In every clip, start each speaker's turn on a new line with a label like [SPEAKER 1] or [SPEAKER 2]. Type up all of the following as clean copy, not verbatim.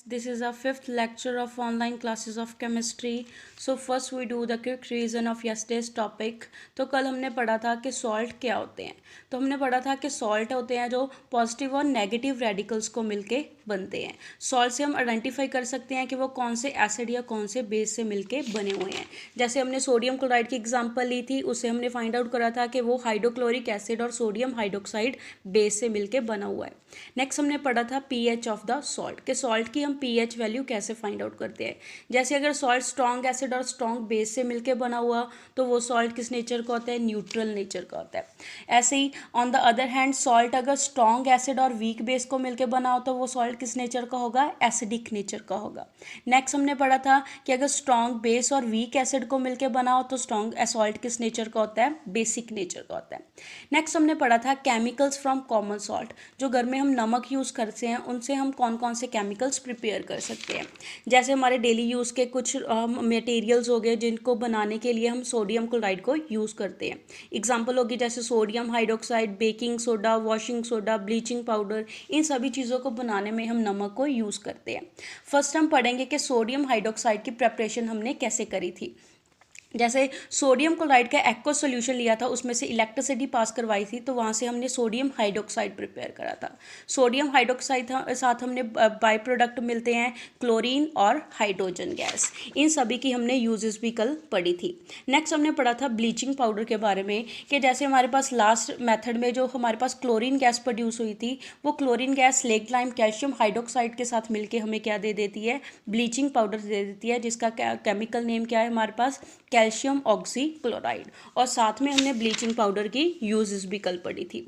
[SPEAKER 1] This is our fifth lecture of online classes of chemistry. So first we do the quick revision of yesterday's topic. तो कल हमने पढ़ा था कि salt क्या होते हैं. तो हमने पढ़ा था कि सॉल्ट होते हैं जो पॉजिटिव और नेगेटिव रेडिकल्स को मिलके बनते हैं. सॉल्ट से हम आइडेंटिफाई कर सकते हैं कि वो कौन से एसिड या कौन से बेस से मिलके बने हुए हैं. जैसे हमने सोडियम क्लोराइड की एग्जांपल ली थी, उससे हमने फाइंड आउट करा था कि वो हाइड्रोक्लोरिक एसिड और सोडियम हाइड्रोक्साइड बेस से मिलके बना हुआ है. नेक्स्ट हमने पढ़ा था पीएच ऑफ द सॉल्ट कि सॉल्ट की हम पीएच वैल्यू कैसे फाइंड आउट करते हैं. जैसे अगर सॉल्ट स्ट्रॉन्ग एसिड और स्ट्रॉन्ग बेस से मिलके बना हुआ तो वो सॉल्ट किस नेचर का होता है, न्यूट्रल नेचर का होता है. ऐसे ही on the other hand salt अगर स्ट्रॉन्ग एसिड और वीक बेस को मिलके बना हो तो वो सॉल्ट किस नेचर का होगा, एसिडिक नेचर का होगा. नेक्स्ट हमने पढ़ा था कि अगर स्ट्रॉन्ग बेस और वीक एसिड को मिलके बना हो तो स्ट्रॉन्ग सॉल्ट किस नेचर का होता है, बेसिक नेचर का होता है. नेक्स्ट हमने पढ़ा था केमिकल्स फ्रॉम कॉमन सॉल्ट. जो घर में हम नमक यूज़ करते हैं उनसे हम कौन कौन से केमिकल्स प्रिपेयर कर सकते हैं. जैसे हमारे डेली यूज़ के कुछ मटेरियल्स हो गए जिनको बनाने के लिए हम सोडियम क्लोराइड को यूज़ करते हैं. एग्जांपल होगी जैसे sodium hydroxide, baking soda, washing soda, bleaching powder. इन सभी चीज़ों को बनाने में हम नमक को यूज़ करते हैं. फर्स्ट हम पढ़ेंगे कि सोडियम हाइड्रोक्साइड की प्रिपरेशन हमने कैसे करी थी. जैसे सोडियम क्लोराइड का एक्वा सोल्यूशन लिया था, उसमें से इलेक्ट्रिसिटी पास करवाई थी तो वहाँ से हमने सोडियम हाइड्रोक्साइड प्रिपेयर करा था. सोडियम हाइड्रोक्साइड साथ हमने बाय प्रोडक्ट मिलते हैं क्लोरीन और हाइड्रोजन गैस. इन सभी की हमने यूजेस भी कल पढ़ी थी. नेक्स्ट हमने पढ़ा था ब्लीचिंग पाउडर के बारे में कि जैसे हमारे पास लास्ट मेथड में जो हमारे पास क्लोरीन गैस प्रोड्यूस हुई थी वो chlorine gas leg lime calcium hydroxide के साथ मिलकर हमें क्या दे देती है, ब्लीचिंग पाउडर दे देती है, जिसका केमिकल नेम क्या है हमारे पास, कैल्शियम ऑक्सीक्लोराइड. और साथ में हमने ब्लीचिंग पाउडर की यूजेस भी कल पढ़ी थी.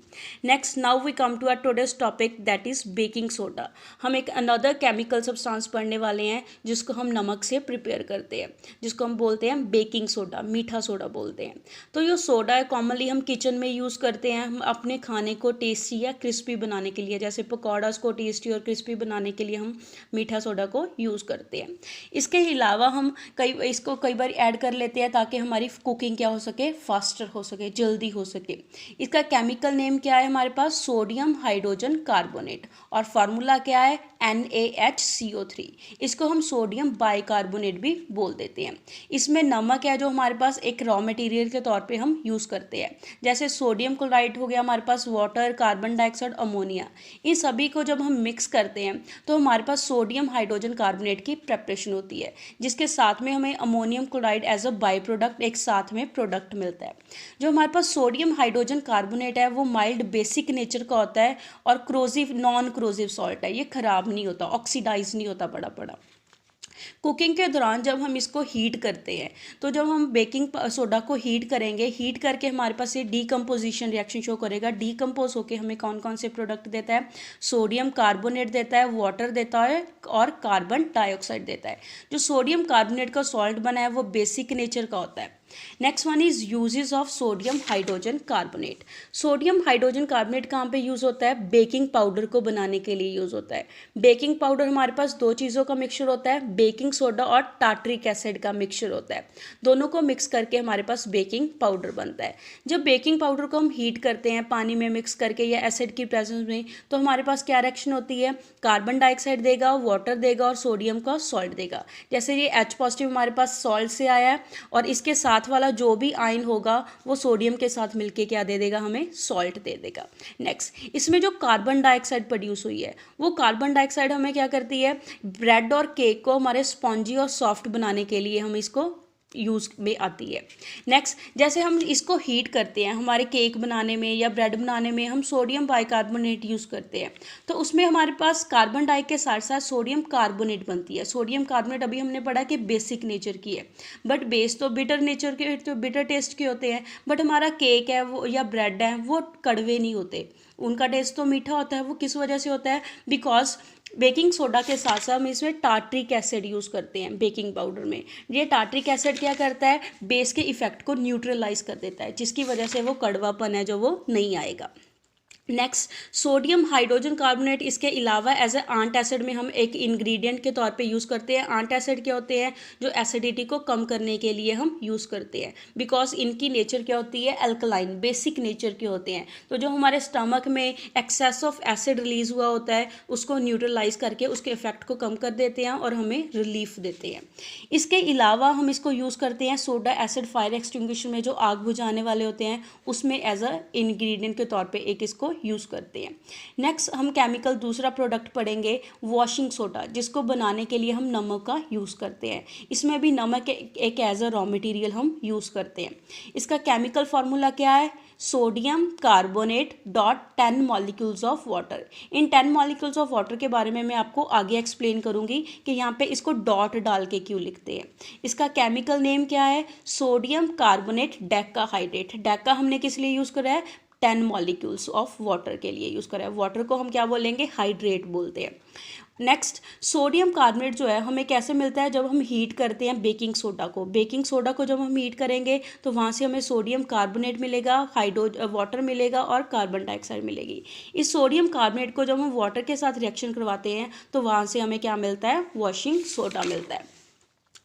[SPEAKER 1] Next now we come to our today's topic that is baking soda. हम एक अनदर केमिकल सब्सटेंस पढ़ने वाले हैं जिसको हम नमक से प्रिपेयर करते हैं, जिसको हम बोलते हैं बेकिंग सोडा, मीठा सोडा बोलते हैं. तो ये सोडा है कॉमनली हम किचन में यूज़ करते हैं हम अपने खाने को टेस्टी या क्रिस्पी बनाने के लिए. जैसे पकौड़ास को टेस्टी और क्रिस्पी बनाने के लिए हम मीठा सोडा को यूज़ करते हैं. इसके अलावा हम इसको कई बार ऐड कर लेते हैं ताकि हमारी कुकिंग क्या हो सके, फास्टर हो सके, जल्दी हो सके. इसका केमिकल नेम क्या है हमारे पास, सोडियम हाइड्रोजन कार्बोनेट. और फार्मूला क्या है, NaHCO3. इसको हम सोडियम बाइकार्बोनेट भी बोल देते हैं. इसमें नमक है जो हमारे पास एक रॉ मटेरियल के तौर पे हम यूज़ करते हैं. जैसे सोडियम क्लोराइड हो गया हमारे पास, वाटर, कार्बन डाइऑक्साइड, अमोनिया. इन सभी को जब हम मिक्स करते हैं तो हमारे पास सोडियम हाइड्रोजन कार्बोनेट की प्रेपरेशन होती है, जिसके साथ में हमें ammonium chloride as a by product एक साथ में प्रोडक्ट मिलता है. जो हमारे पास सोडियम हाइड्रोजन कार्बोनेट है वो माइल्ड बेसिक नेचर का होता है और क्रोजिव नॉन क्रोजिव सॉल्ट है. ये खराब नहीं होता, ऑक्सीडाइज नहीं होता बड़ा बड़ा. कुकिंग के दौरान जब हम इसको हीट करते हैं तो जब हम बेकिंग सोडा को हीट करेंगे, हीट करके हमारे पास ये डीकम्पोजिशन रिएक्शन शो करेगा. डीकम्पोज होके हमें कौन कौन से प्रोडक्ट देता है, सोडियम कार्बोनेट देता है, वाटर देता है और कार्बन डाइऑक्साइड देता है. जो सोडियम कार्बोनेट का सॉल्ट बना है वो बेसिक नेचर का होता है. Next one is uses of sodium hydrogen carbonate. Sodium hydrogen carbonate कहाँ पे यूज़ होता है, बेकिंग पाउडर को बनाने के लिए यूज़ होता है. बेकिंग पाउडर हमारे पास दो चीज़ों का मिक्सचर होता है, बेकिंग सोडा और टार्ट्रिक एसिड का मिक्सचर होता है. दोनों को मिक्स करके हमारे पास बेकिंग पाउडर बनता है. जब बेकिंग पाउडर को हम हीट करते हैं पानी में मिक्स करके या एसिड की प्रेजेंस में तो हमारे पास क्या रिएक्शन होती है, कार्बन डाइऑक्साइड देगा, वाटर देगा और सोडियम का सॉल्ट देगा. जैसे ये H पॉजिटिव हमारे पास सॉल्ट से आया है और इसके साथ वाला जो भी आयन होगा वो सोडियम के साथ मिलके क्या दे देगा, हमें सॉल्ट दे देगा. नेक्स्ट इसमें जो कार्बन डाइऑक्साइड प्रोड्यूस हुई है वो कार्बन डाइऑक्साइड हमें क्या करती है, ब्रेड और केक को हमारे स्पॉन्जी और सॉफ्ट बनाने के लिए हम इसको यूज़ में आती है. नेक्स्ट जैसे हम इसको हीट करते हैं हमारे केक बनाने में या ब्रेड बनाने में हम सोडियम बाइकार्बोनेट यूज़ करते हैं तो उसमें हमारे पास कार्बन डाई के साथ साथ सोडियम कार्बोनेट बनती है. सोडियम कार्बोनेट अभी हमने पढ़ा कि बेसिक नेचर की है बट बेस तो बिटर नेचर के, तो बिटर टेस्ट के होते हैं. बट हमारा केक है वो या ब्रेड है वो कड़वे नहीं होते, उनका टेस्ट तो मीठा होता है. वो किस वजह से होता है, बिकॉज बेकिंग सोडा के साथ साथ हम इसमें टार्ट्रिक एसिड यूज़ करते हैं बेकिंग पाउडर में. ये टार्ट्रिक एसिड क्या करता है, बेस के इफेक्ट को न्यूट्रलाइज कर देता है, जिसकी वजह से वो कड़वापन है जो वो नहीं आएगा. नेक्स्ट सोडियम हाइड्रोजन कार्बोनेट, इसके अलावा एज ए आंट एसिड में हम एक इंग्रेडिएंट के तौर पे यूज़ करते हैं। आंट एसिड क्या होते हैं, जो एसिडिटी को कम करने के लिए हम यूज़ करते हैं, बिकॉज इनकी नेचर क्या होती है, अल्कलाइन, बेसिक नेचर के होते हैं। तो जो हमारे स्टमक में एक्सेस ऑफ एसिड रिलीज हुआ होता है उसको न्यूट्रलाइज करके उसके इफेक्ट को कम कर देते हैं और हमें रिलीफ देते हैं। इसके अलावा हम इसको यूज़ करते हैं सोडा एसिड फायर एक्सटिंग्विशर में, जो आग बुझाने वाले होते हैं उसमें एज अ इंग्रेडिएंट के तौर पे एक इसको यूज़ करते हैं। नेक्स्ट हम केमिकल दूसरा प्रोडक्ट पढ़ेंगे, वॉशिंग सोडा, जिसको बनाने के लिए हम नमक का यूज़ करते हैं। इसमें भी नमक एक एज अ रॉ मटेरियल हम यूज़ करते हैं। इसका केमिकल फार्मूला क्या है, sodium carbonate dot 10 molecules of water. In 10 molecules of water के बारे में मैं आपको आगे एक्सप्लेन करूंगी कि यहाँ पे इसको डॉट डाल के क्यों लिखते हैं। इसका केमिकल नेम क्या है, सोडियम कार्बोनेट डेकाहाइड्रेट। डेका हमने किस लिए यूज़ करा है, 10 मॉलिक्यूल्स ऑफ वाटर के लिए यूज़ करा है। वाटर को हम क्या बोलेंगे, हाइड्रेट बोलते हैं। नेक्स्ट सोडियम कार्बोनेट जो है हमें कैसे मिलता है, जब हम हीट करते हैं बेकिंग सोडा को। बेकिंग सोडा को जब हम हीट करेंगे तो वहाँ से हमें सोडियम कार्बोनेट मिलेगा, वाटर मिलेगा और कार्बन डाइऑक्साइड मिलेगी। इस सोडियम कार्बोनेट को जब हम वाटर के साथ रिएक्शन करवाते हैं तो वहाँ से हमें क्या मिलता है, वॉशिंग सोडा मिलता है।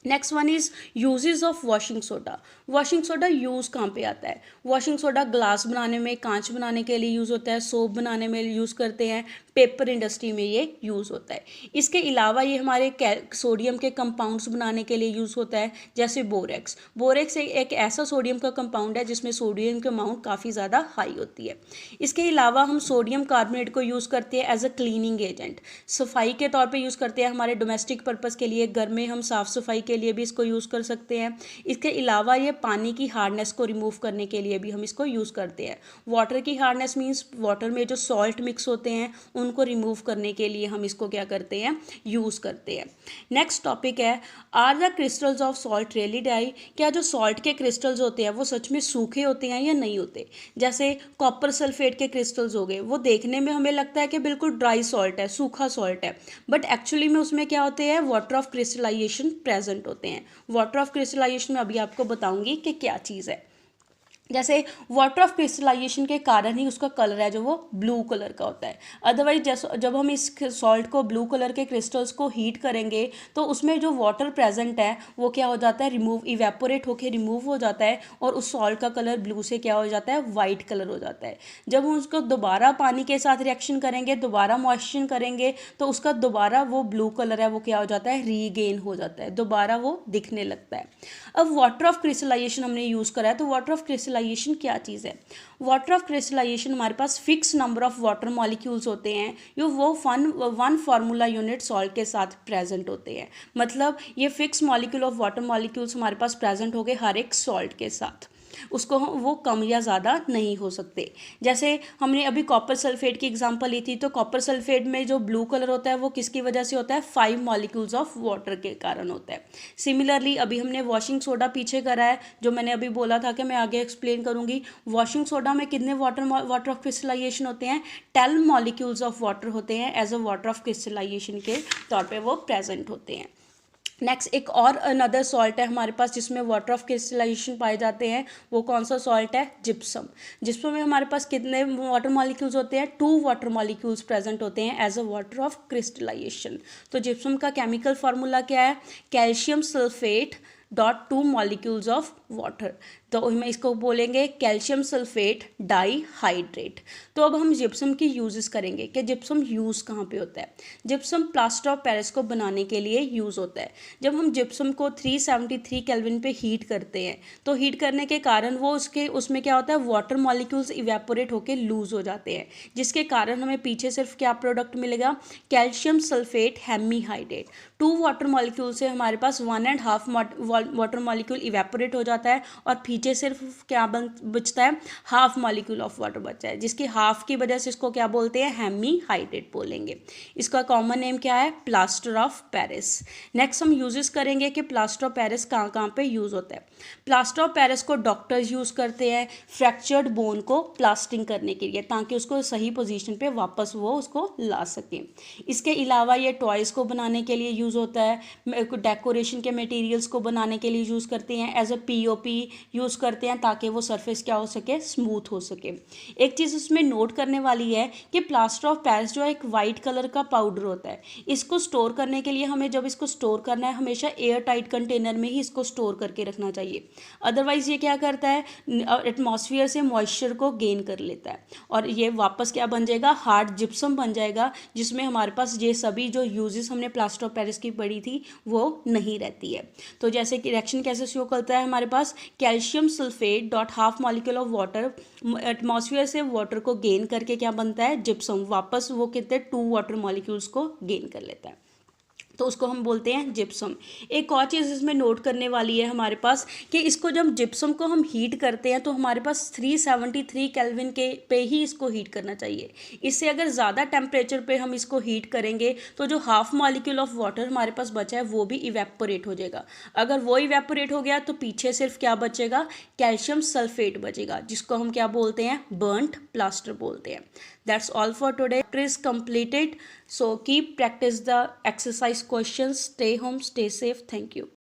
[SPEAKER 1] Next one is uses of washing soda. Washing soda use कहाँ पे आता है, वॉशिंग सोडा ग्लास बनाने में, कांच बनाने के लिए यूज़ होता है, सोप बनाने में यूज़ करते हैं, पेपर इंडस्ट्री में ये यूज़ होता है। इसके अलावा ये हमारे सोडियम के कंपाउंड्स बनाने के लिए यूज़ होता है, जैसे बोरेक्स। बोरेक्स एक ऐसा सोडियम का कंपाउंड है जिसमें सोडियम की अमाउंट काफ़ी ज़्यादा हाई होती है। इसके अलावा हम सोडियम कार्बोनेट को यूज़ करते हैं एज अ क्लीनिंग एजेंट, सफाई के तौर पर यूज़ करते हैं। हमारे डोमेस्टिक पर्पज़ के लिए, घर में हम साफ़ सफाई के लिए भी इसको यूज़ कर सकते हैं। इसके अलावा ये पानी की हार्डनेस को रिमूव करने के लिए भी हम इसको यूज़ करते हैं। वाटर की हार्डनेस मीन्स वाटर में जो सॉल्ट मिक्स होते हैं उनको रिमूव करने के लिए हम इसको क्या करते हैं, यूज़ करते हैं। नेक्स्ट टॉपिक है, are the crystals of salt really dry. क्या जो सॉल्ट के क्रिस्टल्स होते हैं वो सच में सूखे होते हैं या नहीं होते। जैसे कॉपर सल्फेट के क्रिस्टल्स हो गए, वो देखने में हमें लगता है कि बिल्कुल ड्राई सॉल्ट है, सूखा सॉल्ट है, बट एक्चुअली में उसमें क्या होते हैं, वाटर ऑफ क्रिस्टलाइजेशन प्रेजेंट होते हैं। वाटर ऑफ क्रिस्टलाइजेशन में अभी आपको बताऊंगी कि क्या चीज़ है। जैसे वाटर ऑफ क्रिस्टलाइजेशन के कारण ही उसका कलर है जो वो ब्लू कलर का होता है। अदरवाइज जैसे जब हम इस सॉल्ट को, ब्लू कलर के क्रिस्टल्स को हीट करेंगे तो उसमें जो वाटर प्रेजेंट है वो क्या हो जाता है, रिमूव, इवेपोरेट होकर रिमूव हो जाता है और उस सॉल्ट का कलर ब्लू से क्या हो जाता है, वाइट कलर हो जाता है। जब हम उसको दोबारा पानी के साथ रिएक्शन करेंगे, दोबारा मॉइस्चर करेंगे तो उसका दोबारा वो ब्लू कलर है वो क्या हो जाता है, रीगेन हो जाता है, दोबारा वो दिखने लगता है। अब वाटर ऑफ क्रिस्टलाइजेशन हमने यूज़ करा है, तो वाटर ऑफ क्रिस्टलाइजेशन क्या चीज़ है। वाटर ऑफ क्रिस्टलाइजेशन हमारे पास fix number of water molecules होते हैं जो वो वन फार्मूला यूनिट सॉल्ट के साथ प्रेजेंट होते हैं। मतलब ये fix molecule of water molecules हमारे पास प्रेजेंट हो गए हर एक सॉल्ट के साथ, उसको वो कम या ज़्यादा नहीं हो सकते। जैसे हमने अभी कॉपर सल्फेट की एग्जांपल ली थी, तो कॉपर सल्फेट में जो ब्लू कलर होता है वो किसकी वजह से होता है, 5 मॉलिक्यूल्स ऑफ वाटर के कारण होता है। सिमिलरली अभी हमने वॉशिंग सोडा पीछे करा है, जो मैंने अभी बोला था कि मैं आगे एक्सप्लेन करूंगी। वॉशिंग सोडा में कितने वाटर ऑफ क्रिस्टलाइजेशन होते हैं, 10 मॉलिक्यूल्स ऑफ वाटर होते हैं, as a water of crystallisation के तौर पर वो प्रेजेंट होते हैं। नेक्स्ट एक और अनदर सॉल्ट है हमारे पास जिसमें वाटर ऑफ क्रिस्टलाइजेशन पाए जाते हैं, वो कौन सा सॉल्ट है, जिप्सम। जिप्सम में हमारे पास कितने वाटर मॉलिक्यूल्स होते हैं, 2 वाटर मॉलिक्यूल्स प्रेजेंट होते हैं as a water of crystallisation. तो जिप्सम का केमिकल फार्मूला क्या है, calcium sulphate dot 2 molecules of water. तो हम इसको बोलेंगे कैल्शियम सल्फेट डाईहाइड्रेट। तो अब हम जिप्सम की यूजेस करेंगे कि जिप्सम यूज़ कहाँ पे होता है। जिप्सम प्लास्टर ऑफ पेरिस को बनाने के लिए यूज़ होता है। जब हम जिप्सम को 373 केल्विन पे हीट करते हैं तो हीट करने के कारण वो उसमें क्या होता है, वाटर मॉलिक्यूल्स इवेपोरेट होकर लूज हो जाते हैं, जिसके कारण हमें पीछे सिर्फ क्या प्रोडक्ट मिलेगा, calcium sulphate hemihydrate. 2 water molecule से हमारे पास 1.5 वाटर मॉलिक्यूल इवेपोरेट हो जाता है और पीछे सिर्फ क्या बचता है, हाफ मॉलिक्यूल ऑफ वाटर बचता है, जिसकी हाफ की वजह से इसको क्या बोलते हैं, हेमीहाइड्रेट बोलेंगे। इसका कॉमन नेम क्या है, प्लास्टर ऑफ पेरिस। नेक्स्ट हम यूजेस करेंगे कि प्लास्टर ऑफ पेरिस कहाँ कहाँ पे यूज़ होता है। प्लास्टर ऑफ पेरिस को डॉक्टर्स यूज़ करते हैं फ्रैक्चर्ड बोन को प्लास्टिंग करने के लिए, ताकि उसको सही पोजीशन पे वापस वो उसको ला सकें। इसके अलावा ये टॉयज़ को बनाने के लिए यूज़ होता है, डेकोरेशन के मटेरियल्स को बनाने बनाने के लिए यूज़ करते हैं, एज अ पीओपी यूज़ करते हैं ताकि वो सरफेस क्या हो सके, स्मूथ हो सके। एक चीज़ उसमें नोट करने वाली है कि प्लास्टर ऑफ पेरिस जो एक वाइट कलर का पाउडर होता है, इसको स्टोर करने के लिए हमें जब इसको स्टोर करना है हमेशा एयर टाइट कंटेनर में ही इसको स्टोर करके रखना चाहिए। अदरवाइज़ ये क्या करता है, एटमॉस्फेयर से मॉइस्चर को गेन कर लेता है और ये वापस क्या बन जाएगा, हार्ड जिप्सम बन जाएगा, जिसमें हमारे पास ये सभी जो यूजेस हमने प्लास्टर ऑफ पेरिस की पढ़ी थी वो नहीं रहती है। तो जैसे कि रिएक्शन कैसे शो करता है, हमारे पास calcium sulphate dot half molecule of water atmosphere से वाटर को गेन करके क्या बनता है, जिप्सम, वापस वो कितने 2 वाटर मॉलिक्यूल्स को गेन कर लेता है, तो उसको हम बोलते हैं जिप्सम। एक और चीज़ इसमें नोट करने वाली है हमारे पास कि इसको जब जिप्सम को हम हीट करते हैं तो हमारे पास 373 केल्विन के पे ही इसको हीट करना चाहिए। इससे अगर ज़्यादा टेम्परेचर पे हम इसको हीट करेंगे तो जो हाफ मॉलिक्यूल ऑफ वाटर हमारे पास बचा है वो भी इवेपोरेट हो जाएगा। अगर वो इवेपोरेट हो गया तो पीछे सिर्फ क्या बचेगा, कैल्शियम सल्फेट बचेगा, जिसको हम क्या बोलते हैं, बर्न्ट प्लास्टर बोलते हैं। That's all for today. Chapter is completed. So keep practice the exercise questions. Stay home, stay safe. Thank you.